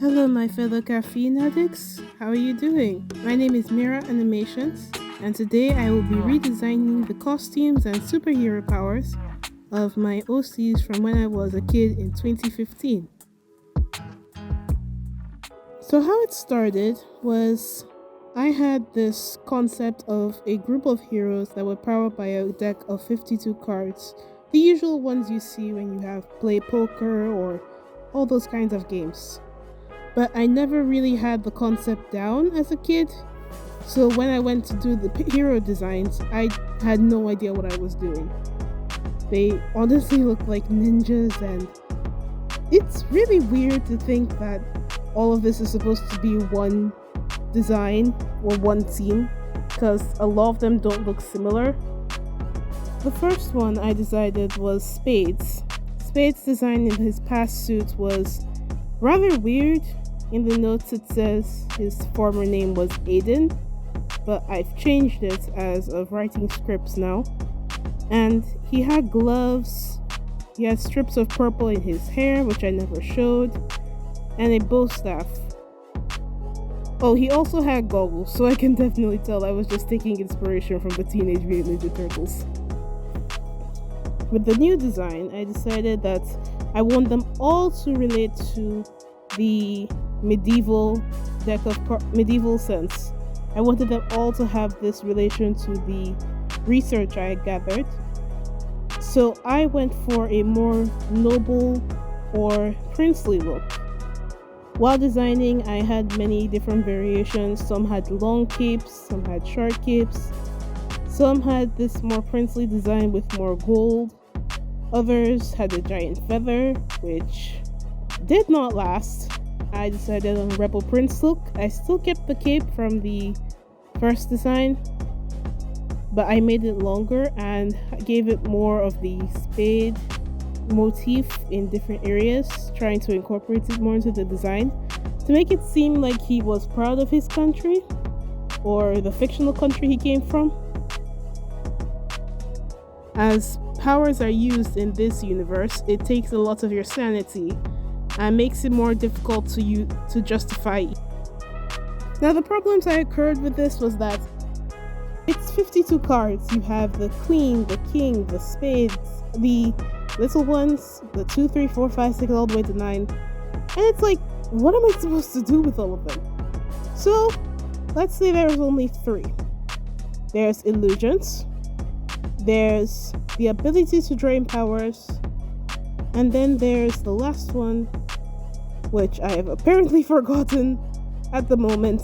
Hello, my fellow caffeine addicts. How are you doing? My name is Mira Animations, and today I will be redesigning the costumes and superhero powers of my OCs from when I was a kid in 2015. So, how it started was I had this concept of a group of heroes that were powered by a deck of 52 cards, the usual ones you see when you have play poker or all those kinds of games. But I never really had the concept down as a kid. So when I went to do the hero designs, I had no idea what I was doing. They honestly look like ninjas, and it's really weird to think that all of this is supposed to be one design or one team because a lot of them don't look similar. The first one I decided was Spades. Spades' design in his past suit was rather weird. In the notes it says his former name was Aiden, but I've changed it as of writing scripts now. And he had gloves, he had strips of purple in his hair, which I never showed, and a bow staff. Oh, he also had goggles, so I can definitely tell I was just taking inspiration from the Teenage Mutant Ninja Turtles. With the new design, I decided that I want them all to relate to the medieval medieval sense. I wanted them all to have this relation to the research I had gathered. So I went for a more noble or princely look. While designing, I had many different variations. Some had long capes, some had short capes, some had this more princely design with more gold. Others had a giant feather, which did not last. I decided on a Rebel Prince look. I still kept the cape from the first design, but I made it longer and gave it more of the spade motif in different areas, trying to incorporate it more into the design to make it seem like he was proud of his country or the fictional country he came from. As powers are used in this universe, it takes a lot of your sanity and makes it more difficult to justify. Now, the problems I occurred with this was that it's 52 cards. You have the queen, the king, the spades, the little ones, the 2, 3, 4, 5, 6, all the way to 9. And it's like, what am I supposed to do with all of them? So, let's say there's only 3. There's illusions, there's the ability to drain powers, and then there's the last one, which I have apparently forgotten at the moment.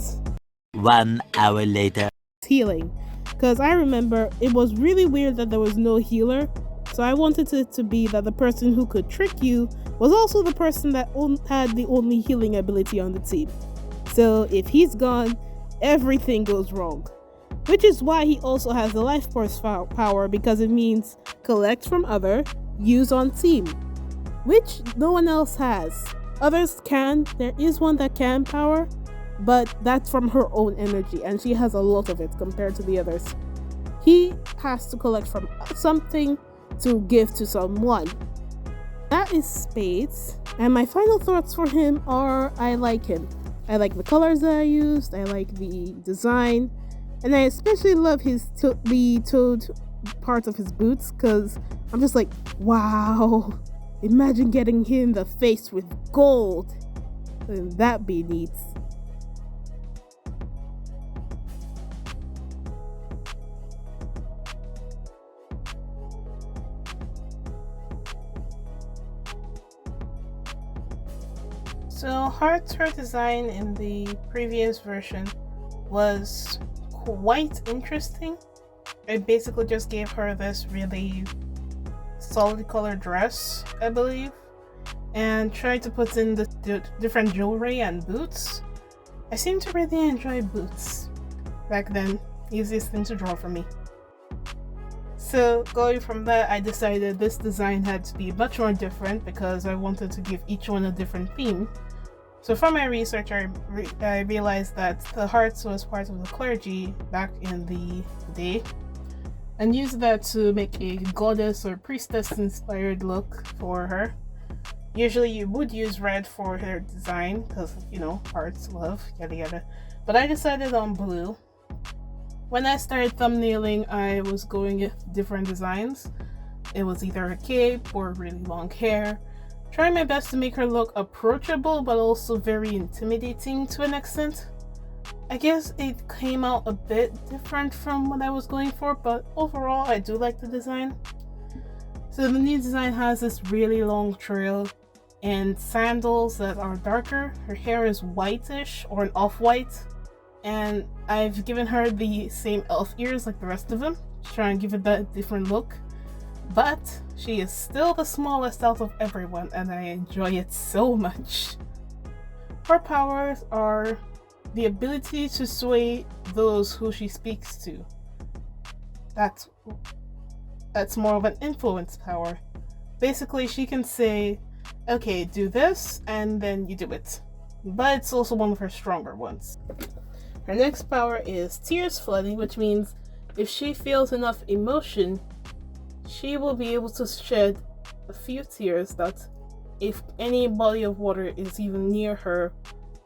1 hour later. Healing. Because I remember it was really weird that there was no healer. So I wanted it to be that the person who could trick you was also the person that had the only healing ability on the team. So if he's gone, everything goes wrong. Which is why he also has the life force power, because it means collect from other, use on team, which no one else has. Others can. There is one that can power, but that's from her own energy, and she has a lot of it compared to the others. He has to collect from something to give to someone. That is Spades, and my final thoughts for him are I like him. I like the colors that I used, I like the design, and I especially love the toed part of his boots, because I'm just like, wow, imagine getting him the face with gold. Wouldn't that be neat? So her design in the previous version was quite interesting. I basically just gave her this really solid color dress, I believe, and tried to put in the different jewelry and boots. I seem to really enjoy boots. Back then, easiest thing to draw for me. So going from that, I decided this design had to be much more different because I wanted to give each one a different theme. So from my research, I realized that the hearts was part of the clergy back in the day, and used that to make a goddess or priestess inspired look for her. Usually you would use red for her design because, you know, hearts, love, yada yada. But I decided on blue. When I started thumbnailing, I was going with different designs. It was either a cape or really long hair. Trying my best to make her look approachable but also very intimidating to an extent. I guess it came out a bit different from what I was going for, but overall I do like the design. So the new design has this really long trail and sandals that are darker. Her hair is whitish or an off-white, and I've given her the same elf ears like the rest of them, trying to give it that different look. But she is still the smallest out of everyone, and I enjoy it so much. Her powers are the ability to sway those who she speaks to. That's more of an influence power. Basically, she can say, okay, do this, and then you do it. But it's also one of her stronger ones. Her next power is tears flooding, which means if she feels enough emotion, she will be able to shed a few tears that if any body of water is even near her,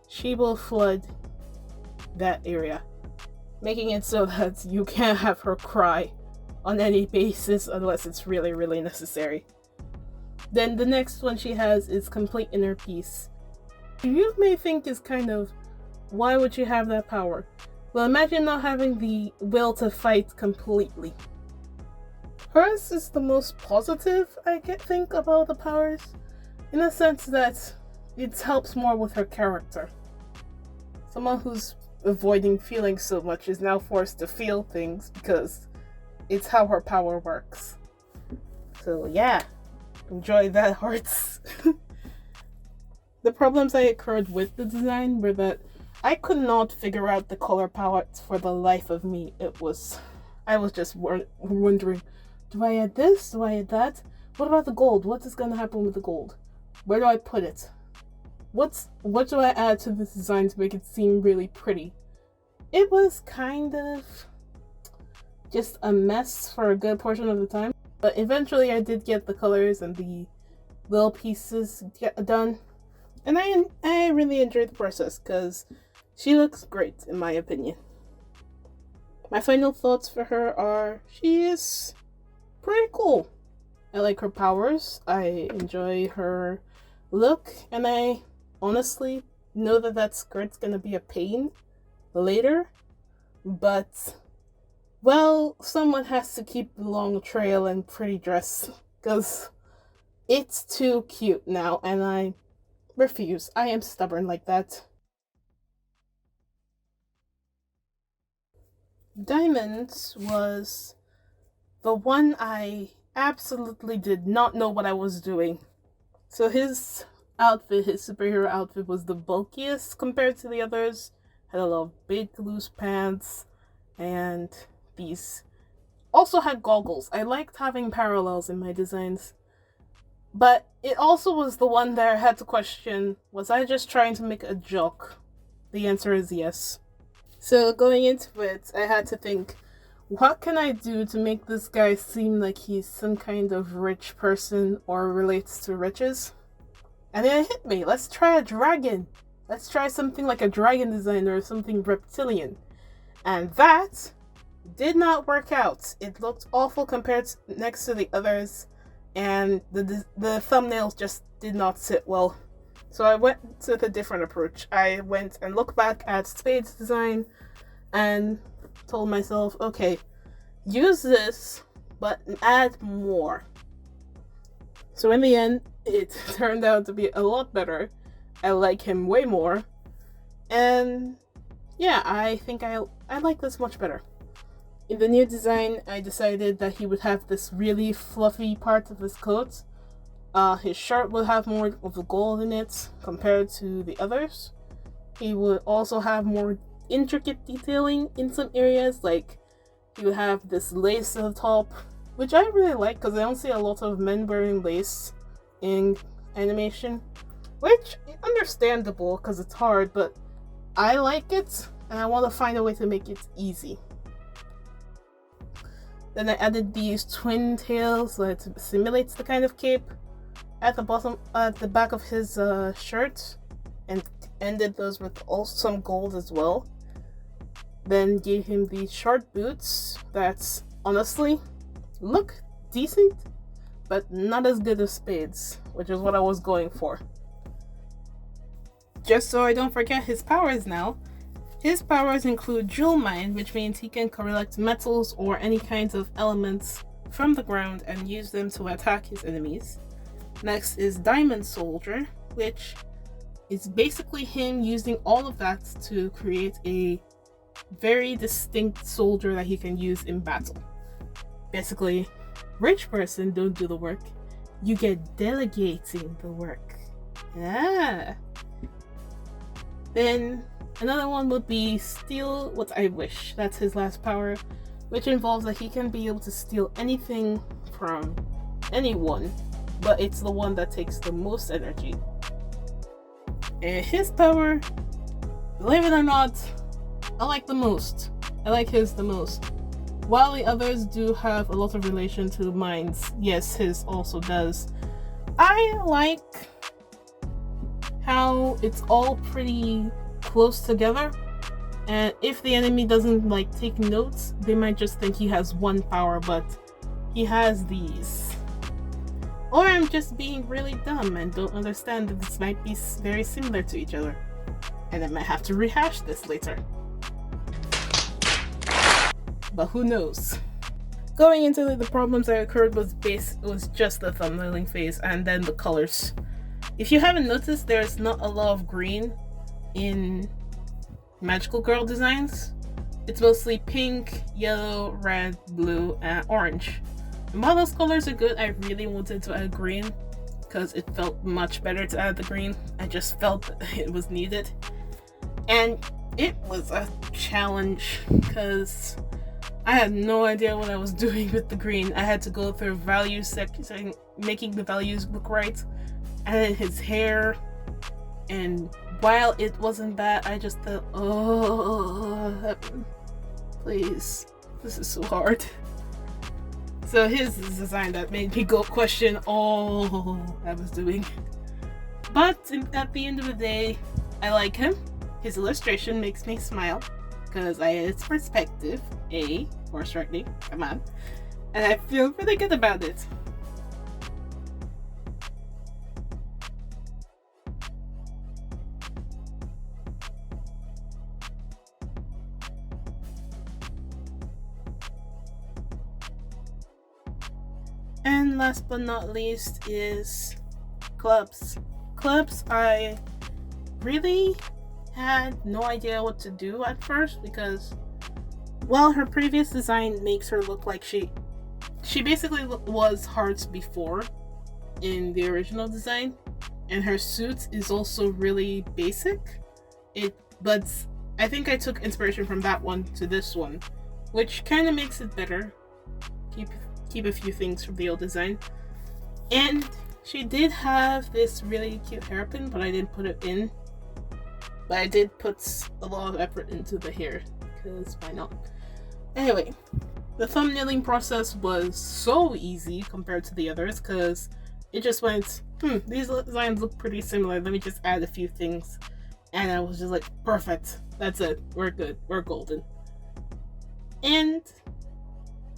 she will flood that area, making it so that you can't have her cry on any basis unless it's really, really necessary. Then the next one she has is complete inner peace. You may think is kind of, why would you have that power? Well, imagine not having the will to fight completely. Hers is the most positive I think about the powers, in the sense that it helps more with her character. Someone who's avoiding feeling so much is now forced to feel things because it's how her power works. So yeah, enjoy that, hearts. The problems I occurred with the design were that I could not figure out the color palettes for the life of me. I was just wondering, do I add this? Do I add that? What about the gold? What is going to happen with the gold? Where do I put it? What do I add to this design to make it seem really pretty? It was kind of just a mess for a good portion of the time. But eventually I did get the colors and the little pieces done. And I really enjoyed the process because she looks great in my opinion. My final thoughts for her are she is pretty cool. I like her powers. I enjoy her look, and I honestly know that skirt's gonna be a pain later, but well, someone has to keep the long trail and pretty dress because it's too cute now, and I refuse. I am stubborn like that. Diamonds was the one I absolutely did not know what I was doing. So his outfit, his superhero outfit, was the bulkiest compared to the others. Had a lot of big loose pants, and these also had goggles. I liked having parallels in my designs. But it also was the one that I had to question, was I just trying to make a joke? The answer is yes. So going into it, I had to think, what can I do to make this guy seem like he's some kind of rich person or relates to riches? And then it hit me, let's try a dragon. Let's try something like a dragon design or something reptilian. And that did not work out. It looked awful compared to next to the others, and the thumbnails just did not sit well. So I went with a different approach. I went and looked back at Spade's design and told myself, okay, use this, but add more. So in the end, it turned out to be a lot better. I like him way more. And yeah, I think I like this much better. In the new design, I decided that he would have this really fluffy part of his coat. His shirt will have more of the gold in it compared to the others. He would also have more intricate detailing in some areas, like he would have this lace at the top, which I really like because I don't see a lot of men wearing lace in animation, which is understandable because it's hard, but I like it and I want to find a way to make it easy. Then I added these twin tails that simulates the kind of cape. at the back of his shirt, and ended those with also some gold as well. Then gave him these short boots that honestly look decent, but not as good as Spades, which is what I was going for. Just so I don't forget his powers now. His powers include Jewel Mine, which means he can collect metals or any kinds of elements from the ground and use them to attack his enemies. Next is Diamond Soldier, which is basically him using all of that to create a very distinct soldier that he can use in battle. Basically, rich person don't do the work, you get delegating the work. Yeah. Then another one would be Steal What I Wish. That's his last power, which involves that he can be able to steal anything from anyone, but it's the one that takes the most energy. And his power, believe it or not, I like the most. I like his the most. While the others do have a lot of relation to mines, yes, his also does. I like how it's all pretty close together, and if the enemy doesn't like take notes, they might just think he has one power, but he has these. Or I'm just being really dumb and don't understand that this might be very similar to each other, and I might have to rehash this later. But who knows? Going into the problems that occurred was just the thumbnailing phase and then the colors. If you haven't noticed, there's not a lot of green in Magical Girl designs. It's mostly pink, yellow, red, blue, and orange. And while those colors are good, I really wanted to add green because it felt much better to add the green. I just felt it was needed. And it was a challenge because I had no idea what I was doing with the green. I had to go through value section, making the values look right, and then his hair. And while it wasn't bad, I just thought, oh, please, this is so hard. So his is a design that made me go question all I was doing. But at the end of the day, I like him. His illustration makes me smile because it's perspective. Horse riding, come on. And I feel really good about it. And last but not least is clubs. Clubs, I really had no idea what to do at first because, well, her previous design makes her look like she basically was Hearts before in the original design, and her suit is also really basic. But I think I took inspiration from that one to this one, which kind of makes it better. Keep a few things from the old design. And she did have this really cute hairpin, but I didn't put it in. But I did put a lot of effort into the hair, because why not? Anyway, the thumbnailing process was so easy compared to the others, because it just went, these designs look pretty similar, let me just add a few things. And I was just like, perfect, that's it, we're good, we're golden. And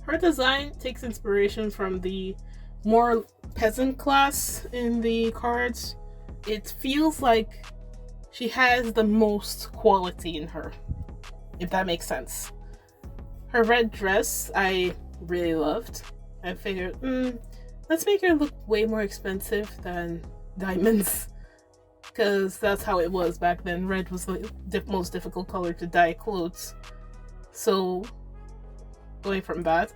her design takes inspiration from the more peasant class in the cards. It feels like she has the most quality in her, if that makes sense. Her red dress I really loved. I figured, let's make her look way more expensive than diamonds, because that's how it was back then. Red was the most difficult color to dye clothes. So going from that,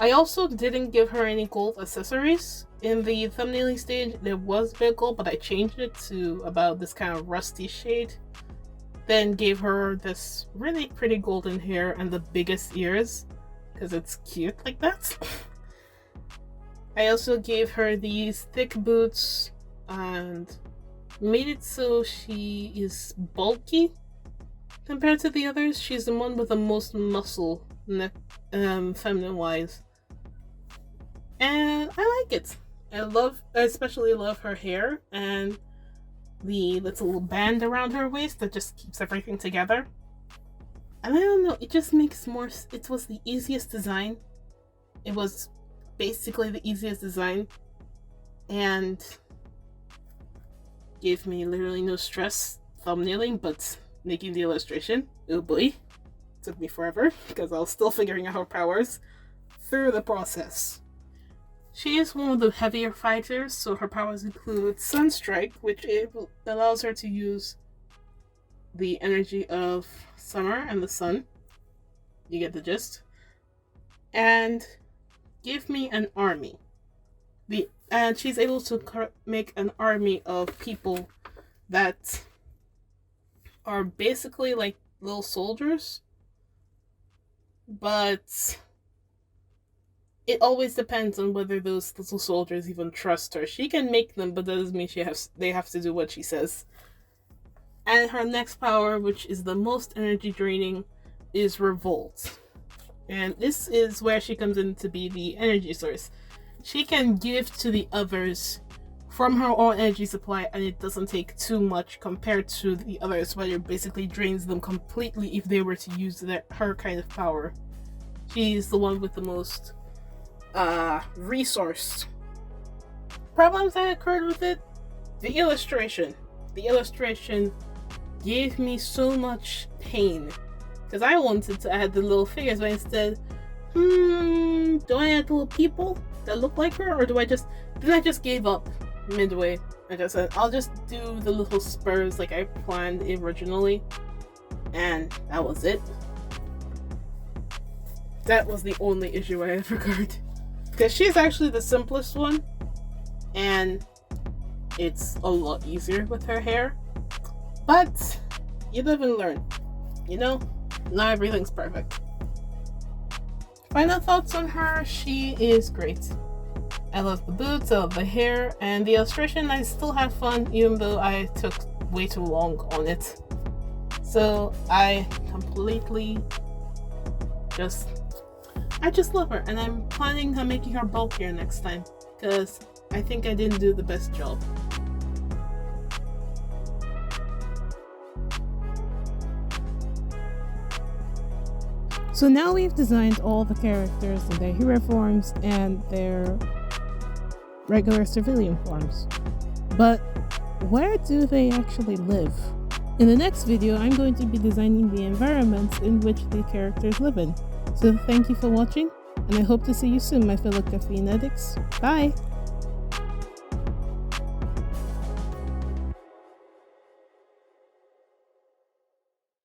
I also didn't give her any gold accessories. In the thumbnailing stage, there was a bit of gold, but I changed it to about this kind of rusty shade. Then gave her this really pretty golden hair and the biggest ears, because it's cute like that. I also gave her these thick boots and made it so she is bulky compared to the others. She's the one with the most muscle, feminine wise, and I like it. I especially love her hair and the little band around her waist that just keeps everything together. And I don't know, it just makes more. It was the easiest design. It was basically the easiest design, and gave me literally no stress thumbnailing, but making the illustration, oh boy, took me forever because I was still figuring out her powers through the process. She is one of the heavier fighters, so her powers include Sunstrike, which allows her to use the energy of summer and the sun. You get the gist. And give me an army. And she's able to make an army of people that are basically like little soldiers, but it always depends on whether those little soldiers even trust her. She can make them, but that doesn't mean they have to do what she says. And her next power, which is the most energy draining, is Revolt. And this is where she comes in to be the energy source. She can give to the others from her own energy supply, and it doesn't take too much compared to the others, where it basically drains them completely if they were to use her kind of power. She's the one with the most resource. Problems that occurred with it? The illustration. The illustration gave me so much pain because I wanted to add the little figures, but instead, do I add little people that look like her, or did I just gave up midway? I just said I'll just do the little spurs like I planned originally, and that was it. That was the only issue I ever got, because she's actually the simplest one, and it's a lot easier with her hair. But you live and learn, you know? Not everything's perfect. Final thoughts on her: she is great. I love the boots, I love the hair, and the illustration. I still had fun even though I took way too long on it. So I completely I just love her, and I'm planning on making her bulkier next time because I think I didn't do the best job. So now we've designed all the characters in their hero forms and their regular civilian forms. But where do they actually live? In the next video, I'm going to be designing the environments in which the characters live in. So thank you for watching, and I hope to see you soon, my fellow caffeine addicts. Bye!